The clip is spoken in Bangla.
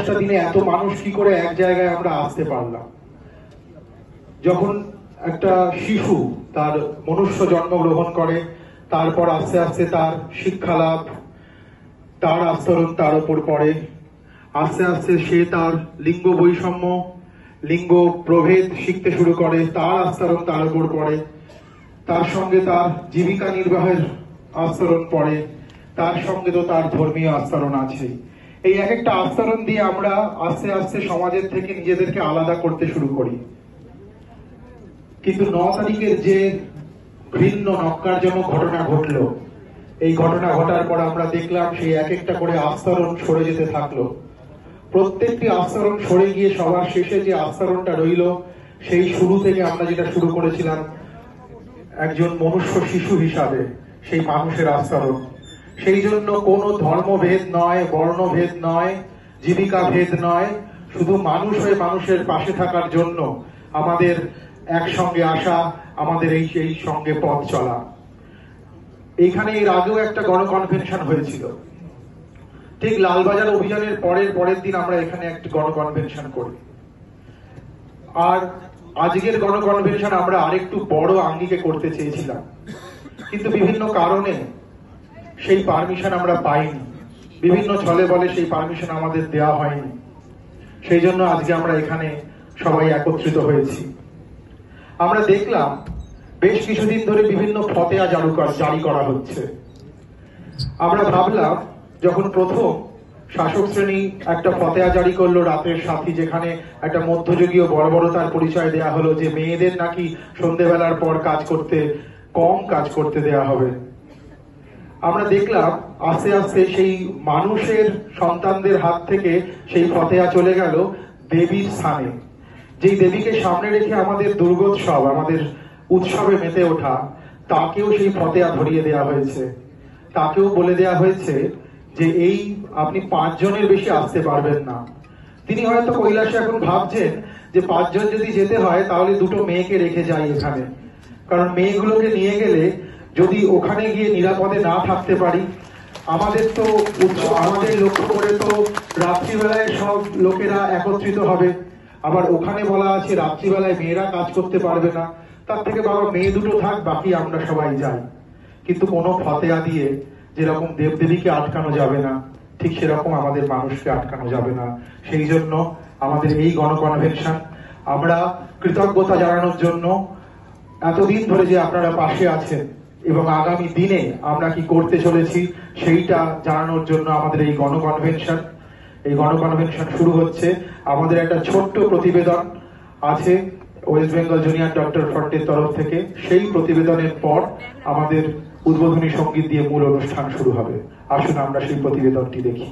দশটা দিনে এত মানুষ কি করে এক জায়গায় আমরা আসতে পারলাম? যখন একটা শিশু তার মনুষ্য জন্মগ্রহণ করে, তারপর আস্তে আস্তে তার শিক্ষা লাভ, তার আস্তরণ তার উপর পড়ে, আস্তে আস্তে সে তার লিঙ্গ বৈষম্য, লিঙ্গ প্রভেদ শিখতে শুরু করে, তার আস্তরণ তার উপর পড়ে, তার সঙ্গে তার জীবিকা নির্বাহের আস্তরণ পড়ে, তার সঙ্গে তো তার ধর্মীয় আস্তরণ আছে। এই এক একটা আস্তরণ দিয়ে আমরা আস্তে আস্তে সমাজের থেকে নিজেদেরকে আলাদা করতে শুরু করি। কিন্তু 9 তারিখের যে ভিন্ন নক্কারজনক ঘটনা ঘটলো, এই ঘটনা ঘটার পর আমরা দেখলাম সেই এক একটা করে আস্তরণ সরে যেতে থাকলো। প্রত্যেকটি আস্তরণ সরে গিয়ে সবার শেষে যে আস্তরণটা রইল, সেই শুরু থেকে আমরা যেটা শুরু করেছিলাম একজন মনুষ্য শিশু হিসাবে, সেই মানুষের আস্তরণ। সেই জন্য কোনো ধর্মভেদ নয়, বর্ণভেদ নয়, জীবিকা ভেদ নয়, শুধু মানুষ হয়ে মানুষের পাশে থাকার জন্য আমাদের একসঙ্গে আসা, আমাদের এই সঙ্গে পথ চলা। এইখানে এর আগেও একটা গণকনভেনশন হয়েছিল, ঠিক লালবাজার অভিযানের পরের দিন আমরা এখানে একটি গণকনভেনশন করি। আর আজকের গণকনভেনশন আমরা আরেকটু বড় আঙ্গিকে করতে চেয়েছিলাম, কিন্তু বিভিন্ন কারণে সেই পারমিশন আমরা পাইনি, বিভিন্ন ছলে বলে সেই পারমিশন আমাদের দেওয়া হয়নি। সেই জন্য আজকে আমরা এখানে সবাই একত্রিত হয়েছি। আমরা দেখলাম বেশ কিছুদিন ধরে বিভিন্ন ফতেয়া জারি করা হচ্ছে। আমরা ভাবলাম, যখন প্রথম শাসক শ্রেণী একটা ফতেয়া জারি করলো রাতের সাথী, যেখানে একটা মধ্যযুগীয় বর্বরতার পরিচয় দেয়া হলো যে মেয়েদের নাকি সন্ধ্যেবেলার পর কম কাজ করতে দেয়া হবে, আমরা দেখলাম আস্তে আস্তে সেই মানুষের সন্তানদের হাত থেকে সেই ফতেয়া চলে গেল দেবীর স্থানে। যেই দেবীকে সামনে রেখে আমাদের দুর্গোৎসব, আমাদের উৎসবে মেতে ওঠা, তাকেও সেই ফতেয়া ধরিয়ে দেয়া হয়েছে। তাকেও বলে দেয়া হয়েছে যে এই আপনি 5 জনের বেশি আসতে পারবেন না। তিনি হয়তো কৈলাসে এখন ভাবছেন যে 5 জন যদি যেতে হয় তাহলে 2টো মেয়েকে রেখে যাই এখানে, কারণ মেয়েগুলোকে নিয়ে গেলে যদি ওখানে গিয়ে নিরাপদে না থাকতে পারি, আমাদের লক্ষ্য করে তো রাত্রিবেলায় সব লোকেরা একত্রিত হবে, আবার ওখানে বলা আছে রাত্রিবেলায় মেয়েরা কাজ করতে পারবে না, তার থেকে বাবা মেয়ে 2টো থাক, বাকি আমরা সবাই যাই। কিন্তু কোনো ফতেয়া দিয়ে যেরকম দেবদেবীকে আটকানো যাবে না, ঠিক সেরকম আমাদের মানুষকে আটকানো যাবে না। সেই জন্য আমাদের এই গণকনভেনশন, আমরা কৃতজ্ঞতা জানানোর জন্য এতদিন ধরে যে আপনারা পাশে আছেন এবং আগামী দিনে আমরা কি করতে চলেছি সেইটা জানানোর জন্য আমাদের এই গণকনভেনশন। এই গণকনভেনশন শুরু হচ্ছে। আমাদের একটা ছোট্ট প্রতিবেদন আছে ওয়েস্ট বেঙ্গল জুনিয়র ডক্টর ফ্রন্টের তরফ থেকে। সেই প্রতিবেদনের পর আমাদের উদ্বোধনী সঙ্গীত দিয়ে মূল অনুষ্ঠান শুরু হবে। আসুন আমরা সেই প্রতিবেদনটি দেখি।